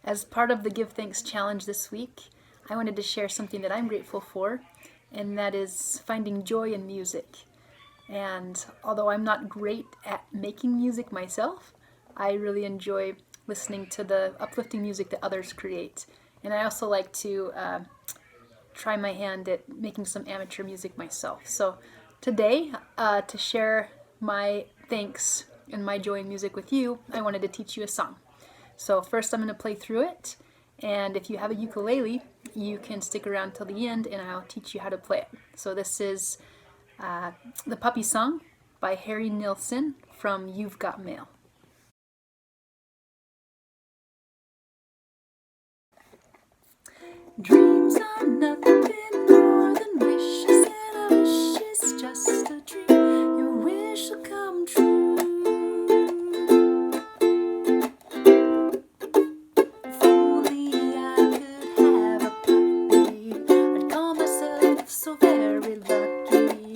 As part of the Give Thanks Challenge this week, I wanted to share something that I'm grateful for, and that is finding joy in music. And although I'm not great at making music myself, I really enjoy listening to the uplifting music that others create. And I also like to try my hand at making some amateur music myself. So today, to share my thanks and my joy in music with you, I wanted to teach you a song. So first I'm going to play through it, and if you have a ukulele, you can stick around till the end and I'll teach you how to play it. So this is The Puppy Song by Harry Nilsson from You've Got Mail. Dreams are nothing more than wishes, and a wish is just a dream. Your wish will come true. If only I could have a puppy, I'd call myself so very lucky,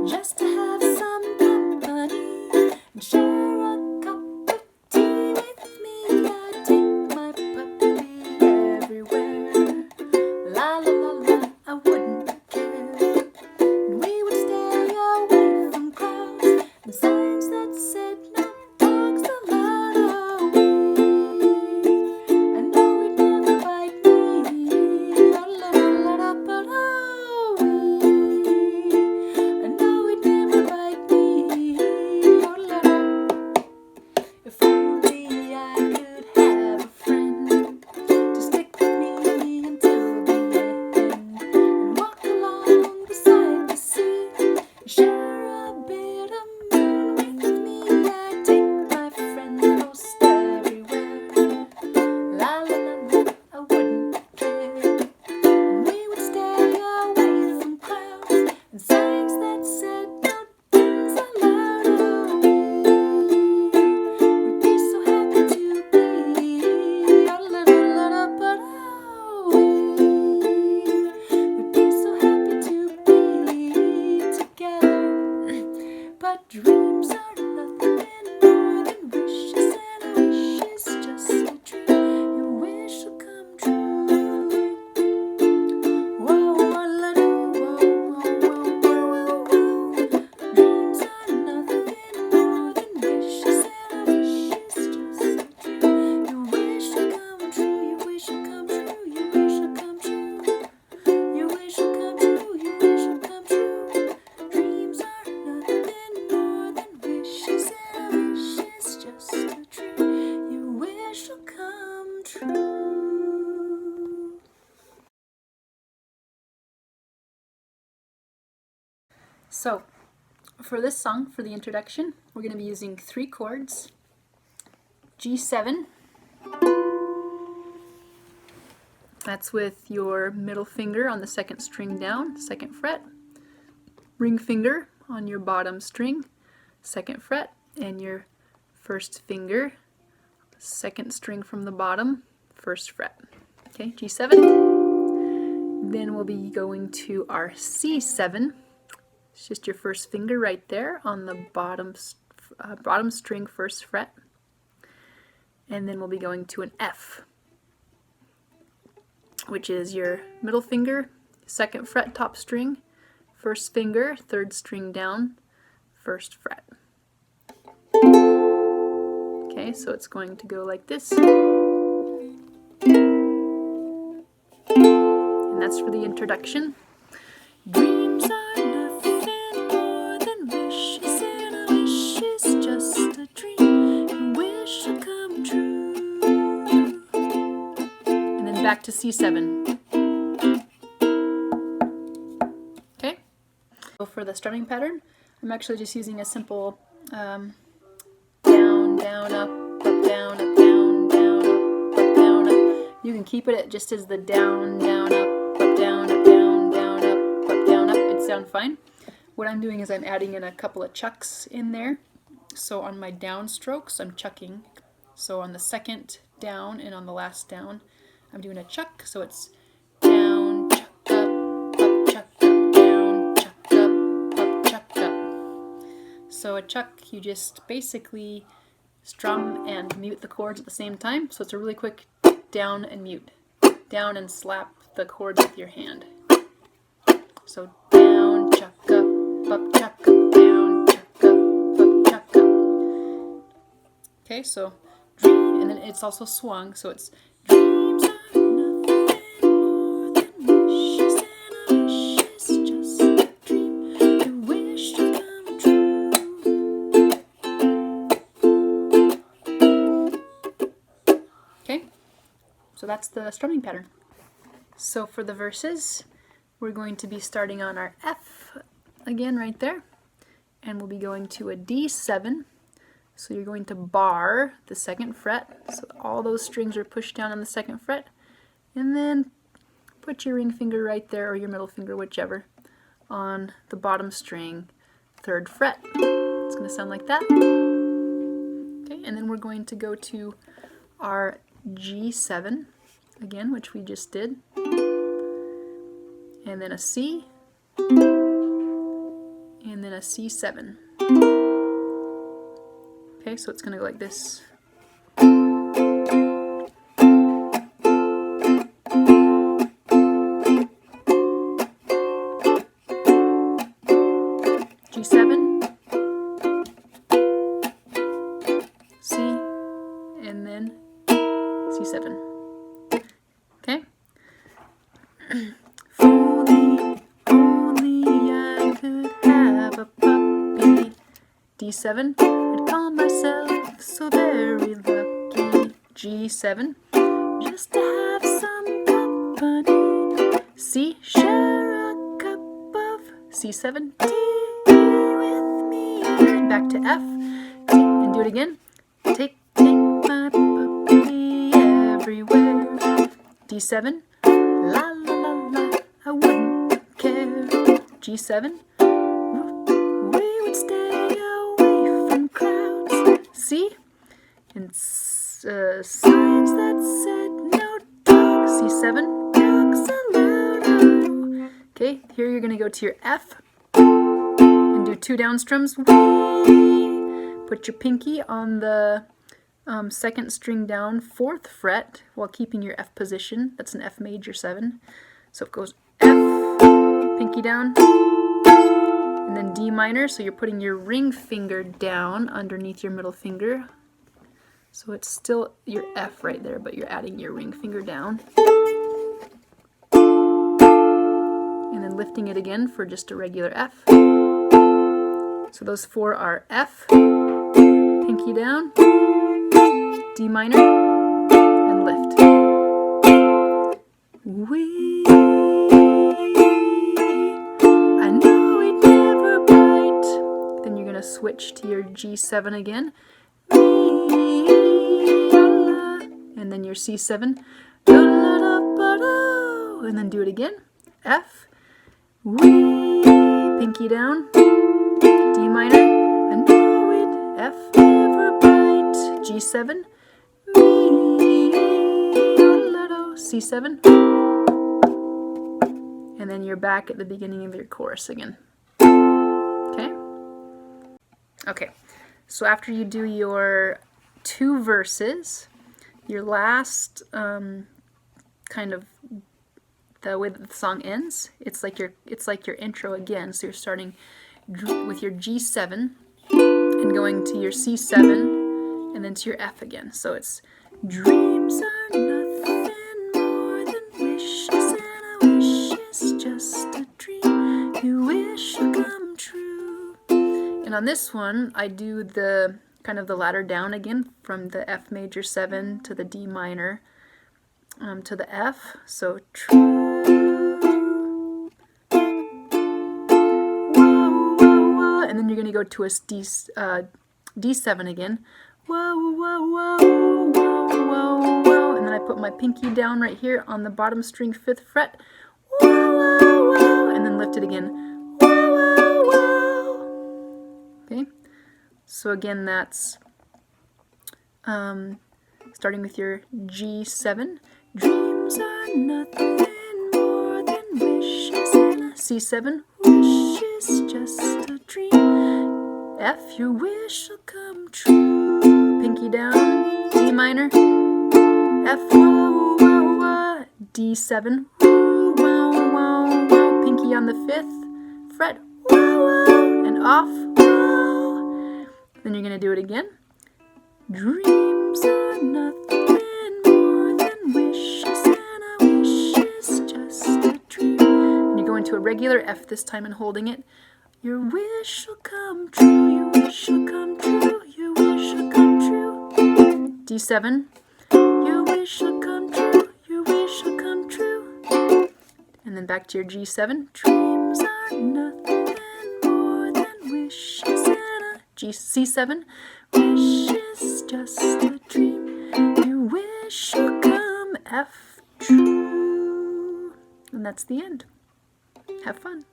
just to have some company and share a cup of tea with me. I'd take my puppy everywhere. La la la la, I wouldn't care. And we would stay away from crowds and signs that said no dogs allowed. I know he'd never bite me. La la la la, but oh, I know he'd never bite me. Oh la la. If only I could have a friend to stick with me until the end, and walk along beside the sea, and share a bit of moon with me. I'd take my friend most everywhere. La la la la, I wouldn't care. And we would stay away from crowds and signs that said no things allowed. We'd be so happy to be a little but we'd be so happy to be together. But dreams are nothing more than wishes, and a wish is just a dream. Your wish will come true. Whoa, la whoa, whoa, whoa, whoa, whoa. Dreams are nothing more than wishes, and a wish is just a dream. Your wish will come true. Your wish will come true. Your wish will come true. Your wish will come true. Your wish will come true. Dreams are nothing more than wishes, and a wish is just a dream. Your wish will come true. So, for this song, for the introduction, we're going to be using 3 chords. G7, that's with your middle finger on the 2nd string down, 2nd fret. Ring finger on your bottom string, 2nd fret, and your 1st finger, 2nd string from the bottom, 1st fret. Okay, G7. Then we'll be going to our C7. It's just your 1st finger right there on the bottom string, 1st fret. And then we'll be going to an F, which is your middle finger, 2nd fret, top string, 1st finger, 3rd string down, 1st fret. Okay, so it's going to go like this. And that's for the introduction. Dreams are nothing more than wishes, and a wish is just a dream. Your wish will come true. And then back to C7. Okay? So for the strumming pattern, I'm actually just using a simple down, down, up, down, up, down, down, up, down, up. You can keep it just as the down, down, up, down, up, down, down, up, down, up. It sounds fine. What I'm doing is I'm adding in a couple of chucks in there. So on my down strokes, I'm chucking. So on the 2nd down and on the last down, I'm doing a chuck. So it's down, chuck up, chuck up, down, chuck up, chuck up. So a chuck, you just basically strum and mute the chords at the same time. So it's a really quick down and mute. Down and slap the chords with your hand. So down, chuck up, chuck up, down, chuck up, chuck up. Okay, so dream, and then it's also swung, so it's dreams are nothing more than wishes, and a wish is just a dream. You wish to come true. Okay, so that's the strumming pattern. So for the verses, we're going to be starting on our F again right there, and we'll be going to a D7. So you're going to bar the 2nd fret, so all those strings are pushed down on the 2nd fret, and then put your ring finger right there, or your middle finger, whichever, on the bottom string, 3rd fret. It's going to sound like that. Okay, and then we're going to go to our G7 again, which we just did, and then a C, and then a C7. Okay, so it's going to go like this. G7, C, and then C7. Okay? D7, I'd call myself so very lucky. G7, just to have some company. C, share a cup of C7 tea with me. And back to F, T, and do it again. Take my puppy everywhere. D7, la la la la, I wouldn't care. G7, we would stay C, and signs that said no dogs. C7, dogs allowed. Oh. Okay, here you're going to go to your F and do 2 down strums. Put your pinky on the 2nd string down, 4th fret, while keeping your F position. That's an F major 7. So it goes F, pinky down, and then D minor, so you're putting your ring finger down underneath your middle finger. So it's still your F right there, but you're adding your ring finger down. And then lifting it again for just a regular F. So those 4 are F, pinky down, D minor, and lift. Switch to your G7 again, and then your C7, and then do it again, F, pinky down, D minor, I know it, F, never bite, G7, C7, and then you're back at the beginning of your chorus again. Okay, so after you do your 2 verses, your last kind of the way that the song ends, it's like your intro again. So you're starting with your G7 and going to your C7 and then to your F again. So it's dreams are nothing more than wishes, and a wish is just a dream. You wish will come true. And on this one, I do the kind of the ladder down again from the F major 7 to the D minor to the F. So true. Whoa, whoa, whoa. And then you're going to go to a D7 again. Whoa, whoa, whoa, whoa, whoa, whoa. And then I put my pinky down right here on the bottom string 5th fret. Whoa, whoa, whoa. And then lift it again. Okay, so again that's starting with your G7. Dreams are nothing more than wishes, and a C7, wish is just a dream. F, your wish will come true. Pinky down, D minor, F, whoa. D7, woo, wow, wow, wow, pinky on the 5th fret, wow, wow, and off, wow. Then you're going to do it again. Dreams are nothing more than wishes, and a wish is just a dream. And you go into a regular F this time and holding it. Your wish will come true, your wish will come true, your wish will come true. D7, your wish will come true, your wish will come true. And then back to your G7. Dreams are nothing more than wishes, and a C7. Wish is just a dream, your wish will come F true. And that's the end. Have fun.